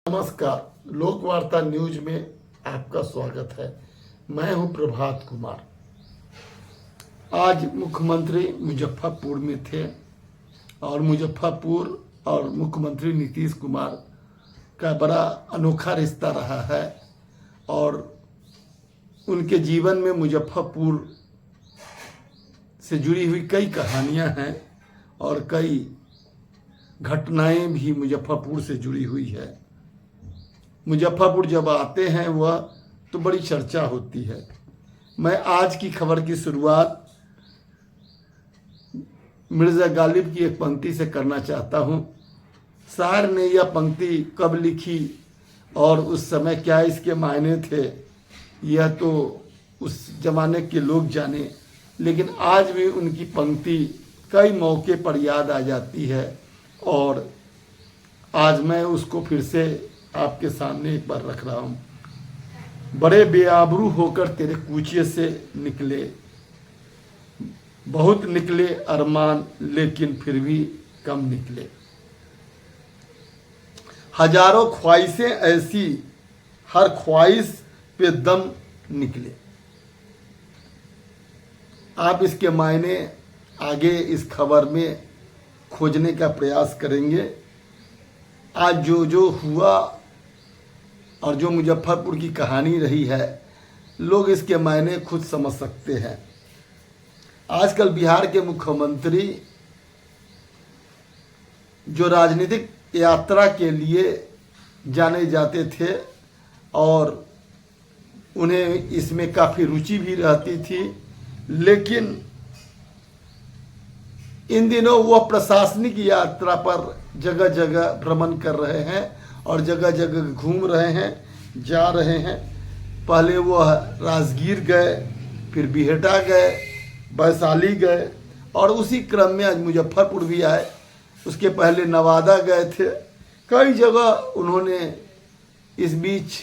नमस्कार, लोकवार्ता न्यूज में आपका स्वागत है। मैं हूं प्रभात कुमार। आज मुख्यमंत्री मुजफ्फरपुर में थे और मुजफ्फरपुर और मुख्यमंत्री नीतीश कुमार का बड़ा अनोखा रिश्ता रहा है और उनके जीवन में मुजफ्फरपुर से जुड़ी हुई कई कहानियां हैं और कई घटनाएं भी मुजफ्फरपुर से जुड़ी हुई है। मुजफ्फरपुर जब आते हैं वह तो बड़ी चर्चा होती है। मैं आज की खबर की शुरुआत मिर्जा गालिब की एक पंक्ति से करना चाहता हूँ। शायर ने यह पंक्ति कब लिखी और उस समय क्या इसके मायने थे, यह तो उस जमाने के लोग जाने, लेकिन आज भी उनकी पंक्ति कई मौके पर याद आ जाती है और आज मैं उसको फिर से आपके सामने एक बार रख रहा हूँ। बड़े बेआबरू होकर तेरे कूचे से निकले, बहुत निकले अरमान लेकिन फिर भी कम निकले। हजारों ख्वाहिशें ऐसी, हर ख्वाहिश पे दम निकले। आप इसके मायने आगे इस खबर में खोजने का प्रयास करेंगे। आज जो हुआ और जो मुजफ्फरपुर की कहानी रही है, लोग इसके मायने खुद समझ सकते हैं। आजकल बिहार के मुख्यमंत्री जो राजनीतिक यात्रा के लिए जाने जाते थे और उन्हें इसमें काफ़ी रुचि भी रहती थी, लेकिन इन दिनों वह प्रशासनिक यात्रा पर जगह जगह भ्रमण कर रहे हैं और जगह जगह घूम रहे हैं, जा रहे हैं। पहले वह राजगीर गए, फिर बिहटा गए, वैशाली गए और उसी क्रम में आज मुजफ्फरपुर भी आए। उसके पहले नवादा गए थे। कई जगह उन्होंने इस बीच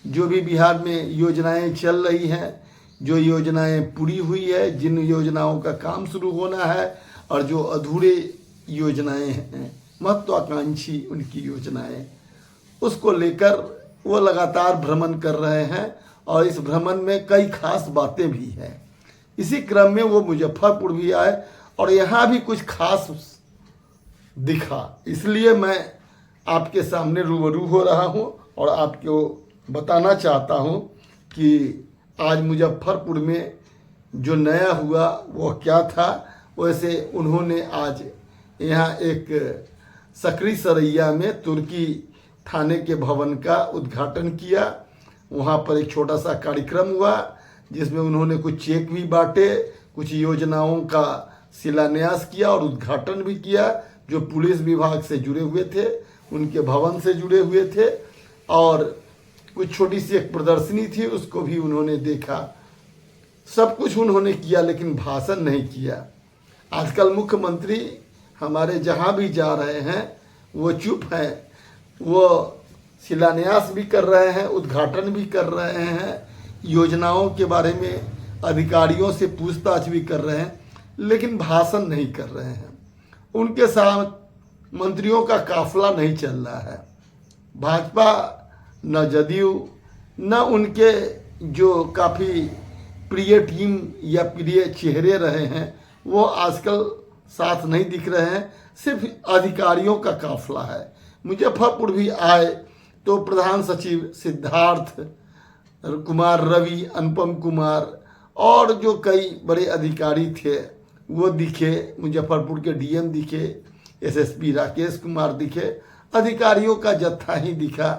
जो भी बिहार में योजनाएं चल रही हैं, जो योजनाएं पूरी हुई है, जिन योजनाओं का काम शुरू होना है और जो अधूरे योजनाएं हैं, महत्वाकांक्षी उनकी योजनाएं, उसको लेकर वो लगातार भ्रमण कर रहे हैं और इस भ्रमण में कई खास बातें भी हैं। इसी क्रम में वो मुजफ्फरपुर भी आए और यहाँ भी कुछ खास दिखा, इसलिए मैं आपके सामने रूबरू हो रहा हूँ और आपको बताना चाहता हूँ कि आज मुजफ्फरपुर में जो नया हुआ वो क्या था। वैसे उन्होंने आज यहाँ एक सकरी सरैया में तुर्की थाने के भवन का उद्घाटन किया। वहाँ पर एक छोटा सा कार्यक्रम हुआ जिसमें उन्होंने कुछ चेक भी बांटे, कुछ योजनाओं का शिलान्यास किया और उद्घाटन भी किया। जो पुलिस विभाग से जुड़े हुए थे, उनके भवन से जुड़े हुए थे और कुछ छोटी सी एक प्रदर्शनी थी, उसको भी उन्होंने देखा। सब कुछ उन्होंने किया लेकिन भाषण नहीं किया। आजकल मुख्यमंत्री हमारे जहाँ भी जा रहे हैं वो चुप हैं। वो शिलान्यास भी कर रहे हैं, उद्घाटन भी कर रहे हैं, योजनाओं के बारे में अधिकारियों से पूछताछ भी कर रहे हैं, लेकिन भाषण नहीं कर रहे हैं। उनके साथ मंत्रियों का काफिला नहीं चल रहा है। भाजपा न जदयू न उनके जो काफ़ी प्रिय टीम या प्रिय चेहरे रहे हैं वो आजकल साथ नहीं दिख रहे हैं। सिर्फ अधिकारियों का काफिला है। मुजफ्फरपुर भी आए तो प्रधान सचिव सिद्धार्थ कुमार रवि, अनुपम कुमार और जो कई बड़े अधिकारी थे वो दिखे। मुजफ्फरपुर के डीएम दिखे, एसएसपी राकेश कुमार दिखे। अधिकारियों का जत्था ही दिखा।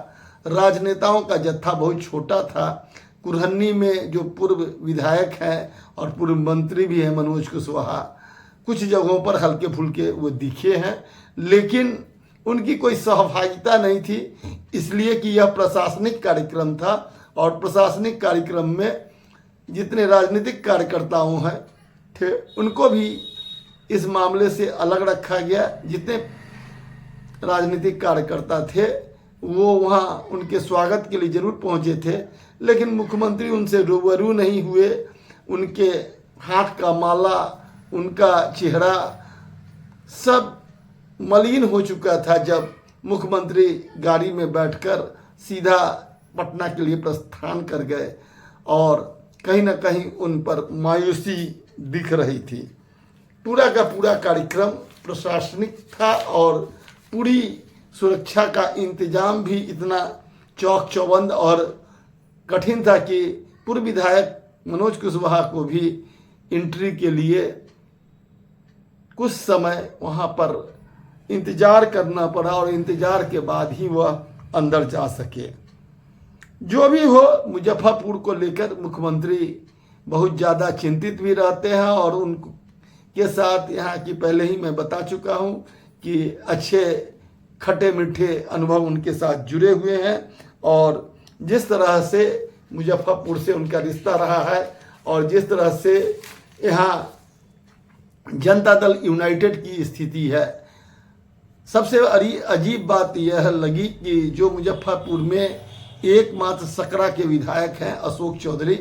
राजनेताओं का जत्था बहुत छोटा था। कुरहन्नी में जो पूर्व विधायक हैं और पूर्व मंत्री भी हैं मनोज कुशवाहा, कुछ जगहों पर हल्के फुल्के वो दिखे हैं, लेकिन उनकी कोई सहभागिता नहीं थी, इसलिए कि यह प्रशासनिक कार्यक्रम था और प्रशासनिक कार्यक्रम में जितने राजनीतिक कार्यकर्ताओं हैं थे उनको भी इस मामले से अलग रखा गया। जितने राजनीतिक कार्यकर्ता थे वो वहाँ उनके स्वागत के लिए जरूर पहुँचे थे, लेकिन मुख्यमंत्री उनसे रूबरू नहीं हुए। उनके हाथ का माला, उनका चेहरा सब मलिन हो चुका था जब मुख्यमंत्री गाड़ी में बैठकर सीधा पटना के लिए प्रस्थान कर गए और कहीं ना कहीं उन पर मायूसी दिख रही थी। पूरा का पूरा कार्यक्रम प्रशासनिक था और पूरी सुरक्षा का इंतजाम भी इतना चौक चौबंद और कठिन था कि पूर्व विधायक मनोज कुशवाहा को भी एंट्री के लिए कुछ समय वहां पर इंतजार करना पड़ा और इंतजार के बाद ही वह अंदर जा सके। जो भी हो, मुजफ्फरपुर को लेकर मुख्यमंत्री बहुत ज़्यादा चिंतित भी रहते हैं और उनके साथ यहाँ की पहले ही मैं बता चुका हूँ कि अच्छे खट्टे मीठे अनुभव उनके साथ जुड़े हुए हैं और जिस तरह से मुजफ्फरपुर से उनका रिश्ता रहा है और जिस तरह से यहाँ जनता दल यूनाइटेड की स्थिति है, सबसे अजीब बात यह लगी कि जो मुजफ्फरपुर में एकमात्र सकरा के विधायक हैं अशोक चौधरी,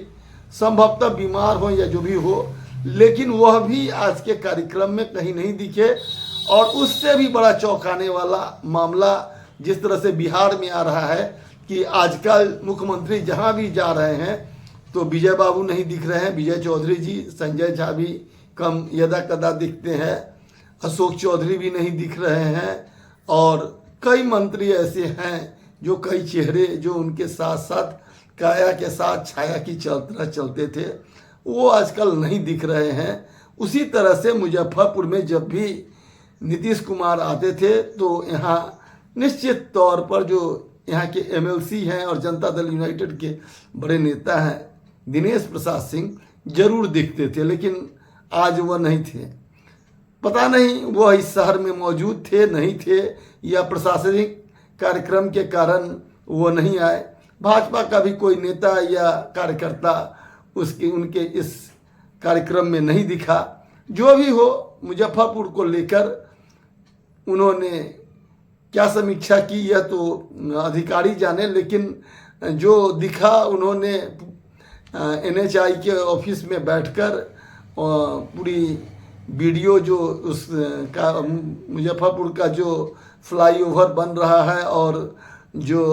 संभवतः बीमार हो या जो भी हो, लेकिन वह भी आज के कार्यक्रम में कहीं नहीं दिखे। और उससे भी बड़ा चौंकाने वाला मामला जिस तरह से बिहार में आ रहा है कि आजकल मुख्यमंत्री जहां भी जा रहे हैं तो विजय बाबू नहीं दिख रहे हैं, विजय चौधरी जी, संजय झा भी कम यदा कदा दिखते हैं, अशोक चौधरी भी नहीं दिख रहे हैं और कई मंत्री ऐसे हैं जो कई चेहरे जो उनके साथ साथ काया के साथ छाया की तरह चलते थे, वो आजकल नहीं दिख रहे हैं। उसी तरह से मुजफ्फरपुर में जब भी नीतीश कुमार आते थे तो यहाँ निश्चित तौर पर जो यहाँ के एमएलसी हैं और जनता दल यूनाइटेड के बड़े नेता हैं दिनेश प्रसाद सिंह जरूर दिखते थे, लेकिन आज वह नहीं थे। पता नहीं वह इस शहर में मौजूद थे नहीं थे या प्रशासनिक कार्यक्रम के कारण वो नहीं आए। भाजपा का भी कोई नेता या कार्यकर्ता उनके इस कार्यक्रम में नहीं दिखा। जो भी हो, मुजफ्फरपुर को लेकर उन्होंने क्या समीक्षा की यह तो अधिकारी जाने, लेकिन जो दिखा उन्होंने एनएचआई के ऑफिस में बैठकर पूरी वीडियो जो उस का मुजफ्फरपुर का जो फ्लाईओवर बन रहा है और जो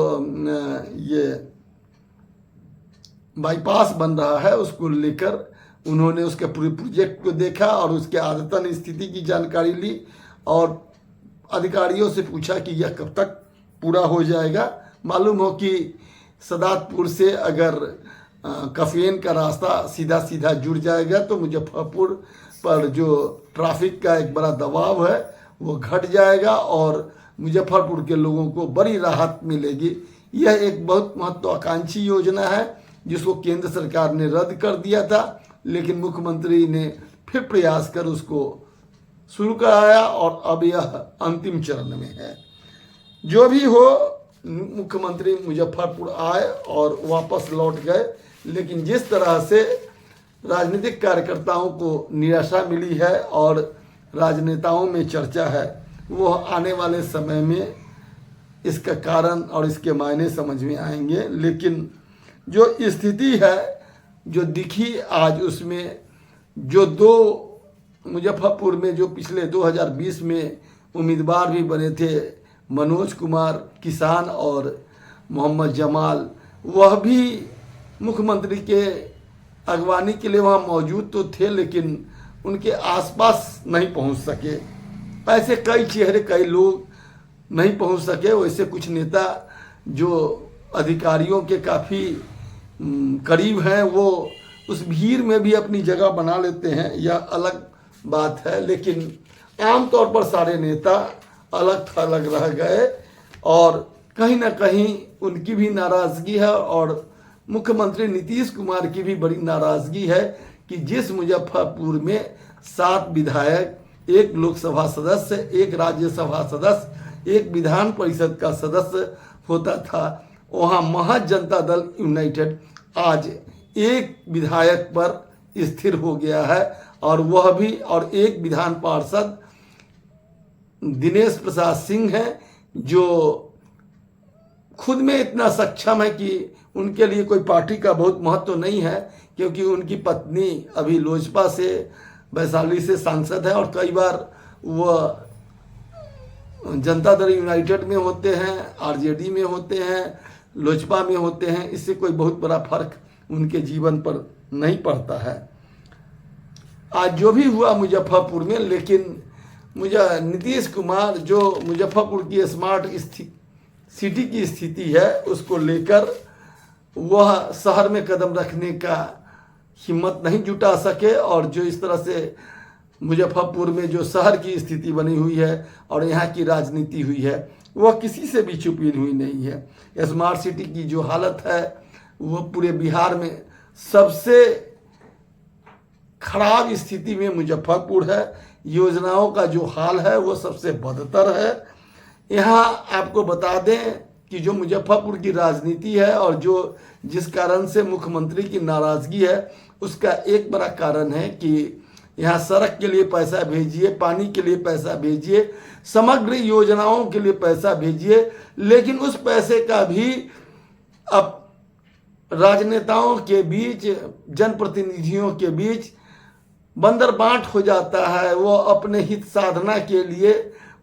ये बाईपास बन रहा है उसको लेकर उन्होंने उसके पूरे प्रोजेक्ट को देखा और उसके आदतन स्थिति की जानकारी ली और अधिकारियों से पूछा कि यह कब तक पूरा हो जाएगा। मालूम हो कि सदातपुर से अगर कफेन का रास्ता सीधा सीधा जुड़ जाएगा तो मुजफ्फरपुर पर जो ट्रैफिक का एक बड़ा दबाव है वो घट जाएगा और मुजफ्फरपुर के लोगों को बड़ी राहत मिलेगी। यह एक बहुत महत्वाकांक्षी योजना है जिसको केंद्र सरकार ने रद्द कर दिया था, लेकिन मुख्यमंत्री ने फिर प्रयास कर उसको शुरू कराया और अब यह अंतिम चरण में है। जो भी हो, मुख्यमंत्री मुजफ्फरपुर आए और वापस लौट गए, लेकिन जिस तरह से राजनीतिक कार्यकर्ताओं को निराशा मिली है और राजनेताओं में चर्चा है, वो आने वाले समय में इसका कारण और इसके मायने समझ में आएंगे। लेकिन जो स्थिति है जो दिखी आज, उसमें जो दो मुजफ्फरपुर में जो पिछले 2020 में उम्मीदवार भी बने थे, मनोज कुमार किसान और मोहम्मद जमाल, वह भी मुख्यमंत्री के अगवानी के लिए वहाँ मौजूद तो थे लेकिन उनके आसपास नहीं पहुँच सके। ऐसे कई चेहरे कई लोग नहीं पहुँच सके। वैसे कुछ नेता जो अधिकारियों के काफ़ी करीब हैं वो उस भीड़ में भी अपनी जगह बना लेते हैं, यह अलग बात है। लेकिन आमतौर पर सारे नेता अलग थलग रह गए और कहीं ना कहीं उनकी भी नाराज़गी है और मुख्यमंत्री नीतीश कुमार की भी बड़ी नाराज़गी है कि जिस मुजफ्फरपुर में 7 विधायक, 1 लोकसभा सदस्य, 1 राज्यसभा सदस्य, 1 विधान परिषद का सदस्य होता था, वहाँ महज जनता दल यूनाइटेड आज 1 विधायक पर स्थिर हो गया है और वह भी और 1 विधान पार्षद दिनेश प्रसाद सिंह हैं जो खुद में इतना सक्षम है कि उनके लिए कोई पार्टी का बहुत महत्व नहीं है, क्योंकि उनकी पत्नी अभी लोजपा से, वैशाली से सांसद है और कई बार वह जनता दल यूनाइटेड में होते हैं, आरजेडी में होते हैं, लोजपा में होते हैं, इससे कोई बहुत बड़ा फर्क उनके जीवन पर नहीं पड़ता है। आज जो भी हुआ मुजफ्फरपुर में, लेकिन मुझे नीतीश कुमार जो मुजफ्फरपुर की स्मार्ट सिटी की स्थिति है उसको लेकर वह शहर में कदम रखने का हिम्मत नहीं जुटा सके, और जो इस तरह से मुजफ्फरपुर में जो शहर की स्थिति बनी हुई है और यहाँ की राजनीति हुई है वह किसी से भी छुपी हुई नहीं है। स्मार्ट सिटी की जो हालत है वो पूरे बिहार में सबसे खराब स्थिति में मुजफ्फरपुर है। योजनाओं का जो हाल है वो सबसे बदतर है। यहाँ आपको बता दें कि जो मुजफ्फरपुर की राजनीति है और जो जिस कारण से मुख्यमंत्री की नाराजगी है उसका एक बड़ा कारण है कि यहाँ सड़क के लिए पैसा भेजिए, पानी के लिए पैसा भेजिए, समग्र योजनाओं के लिए पैसा भेजिए, लेकिन उस पैसे का भी अब राजनेताओं के बीच, जनप्रतिनिधियों के बीच बंदर बांट हो जाता है। वो अपने हित साधना के लिए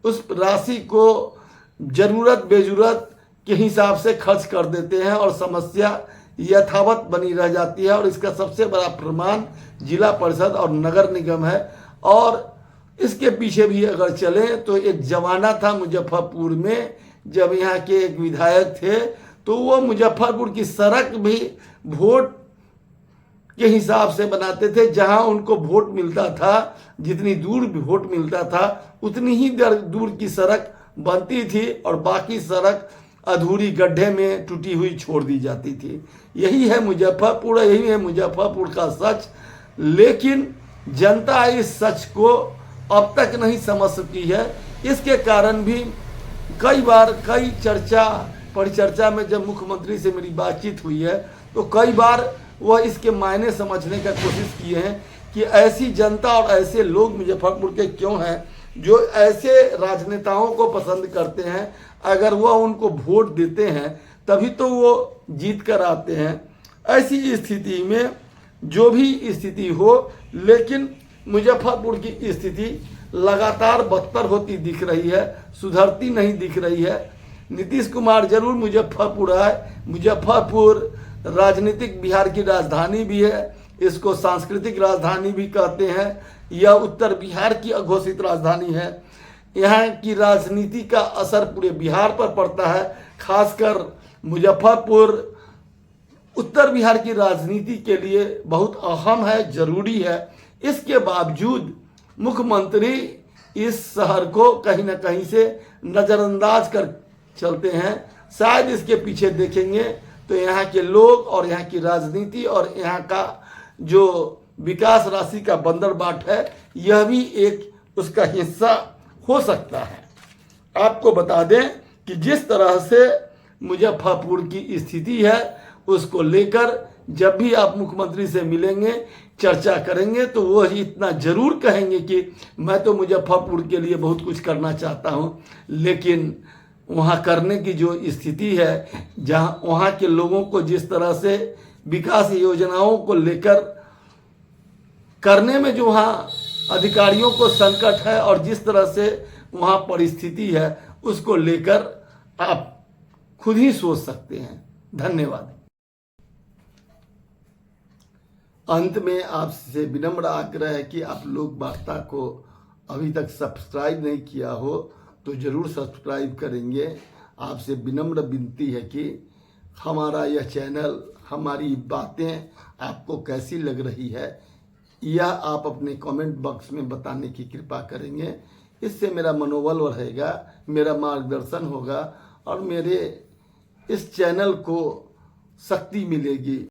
उस राशि को जरूरत बेजरूरत के हिसाब से खर्च कर देते हैं और समस्या यथावत बनी रह जाती है। और इसका सबसे बड़ा प्रमाण जिला परिषद और नगर निगम है। और इसके पीछे भी अगर चलें तो एक जमाना था मुजफ्फरपुर में जब यहाँ के एक विधायक थे तो वो मुजफ्फरपुर की सड़क भी वोट के हिसाब से बनाते थे। जहां उनको वोट मिलता था, जितनी दूर वोट मिलता था उतनी ही दूर की सड़क बनती थी और बाकी सड़क अधूरी गड्ढे में टूटी हुई छोड़ दी जाती थी। यही है मुजफ्फरपुर, यही है मुजफ्फरपुर का सच। लेकिन जनता इस सच को अब तक नहीं समझ सकी है। इसके कारण भी कई बार कई परिचर्चा में जब मुख्यमंत्री से मेरी बातचीत हुई है तो कई बार वह इसके मायने समझने का कोशिश किए हैं कि ऐसी जनता और ऐसे लोग मुजफ्फरपुर के क्यों हैं जो ऐसे राजनेताओं को पसंद करते हैं। अगर वह उनको वोट देते हैं तभी तो वो जीत कर आते हैं। ऐसी स्थिति में जो भी स्थिति हो, लेकिन मुजफ्फरपुर की स्थिति लगातार बदतर होती दिख रही है, सुधरती नहीं दिख रही है। नीतीश कुमार जरूर मुजफ्फरपुर आए। मुजफ्फरपुर राजनीतिक बिहार की राजधानी भी है, इसको सांस्कृतिक राजधानी भी कहते हैं। यह उत्तर बिहार की अघोषित राजधानी है। यहाँ की राजनीति का असर पूरे बिहार पर पड़ता है। खासकर मुजफ्फरपुर उत्तर बिहार की राजनीति के लिए बहुत अहम है, जरूरी है। इसके बावजूद मुख्यमंत्री इस शहर को कहीं ना कहीं से नज़रअंदाज कर चलते हैं। शायद इसके पीछे देखेंगे तो यहाँ के लोग और यहाँ की राजनीति और यहाँ का जो विकास राशि का बंदरबाट है यह भी एक उसका हिस्सा हो सकता है। आपको बता दें कि जिस तरह से मुजफ्फरपुर की स्थिति है उसको लेकर जब भी आप मुख्यमंत्री से मिलेंगे, चर्चा करेंगे तो वह इतना जरूर कहेंगे कि मैं तो मुजफ्फरपुर के लिए बहुत कुछ करना चाहता हूँ, लेकिन वहाँ करने की जो स्थिति है, जहाँ वहाँ के लोगों को जिस तरह से विकास योजनाओं को लेकर करने में जो वहाँ अधिकारियों को संकट है और जिस तरह से वहाँ परिस्थिति है उसको लेकर आप खुद ही सोच सकते हैं। धन्यवाद। अंत में आपसे विनम्र आग्रह है कि आप लोग वार्ता को अभी तक सब्सक्राइब नहीं किया हो तो ज़रूर सब्सक्राइब करेंगे। आपसे विनम्र विनती है कि हमारा यह चैनल, हमारी बातें आपको कैसी लग रही है यह आप अपने कमेंट बॉक्स में बताने की कृपा करेंगे। इससे मेरा मनोबल बढ़ेगा, मेरा मार्गदर्शन होगा और मेरे इस चैनल को शक्ति मिलेगी।